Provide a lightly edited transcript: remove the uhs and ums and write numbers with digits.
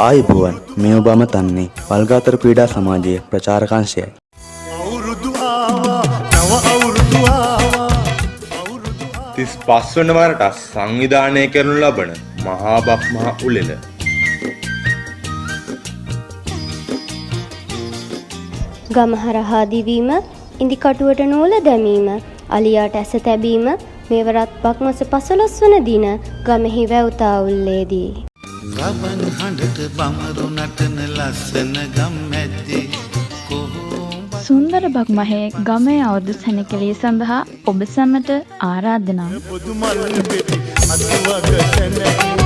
ආයුබෝවන් මේ ඔබ අමතන්නේ වල්ගාතර ක්‍රීඩා සමාජයේ ප්‍රචාරක අංශයයි. අවුරුදු ආවා නව අවුරුදු ආවා 35 වන වරට සංවිධානය කරනු ලබන මහා බක්මහා උළෙල ගමහරහා දිවීම, ඉදිකටුවට නූල දැමීම, අලියාට ඇස තැබීම මේවරත් බක්මස 15 වන දින ගමෙහි වැව්තා උල්ලේදී ගබන් හඬට බමරු නටන ලස්සන ගම් මැද්දේ සුන්දර බක්මහේ ගමේ අවුරුදු සැණකෙළිය සඳහා ඔබ සැමට ආරාධනා. පොදු මල් පෙති අතුවක සැනගින්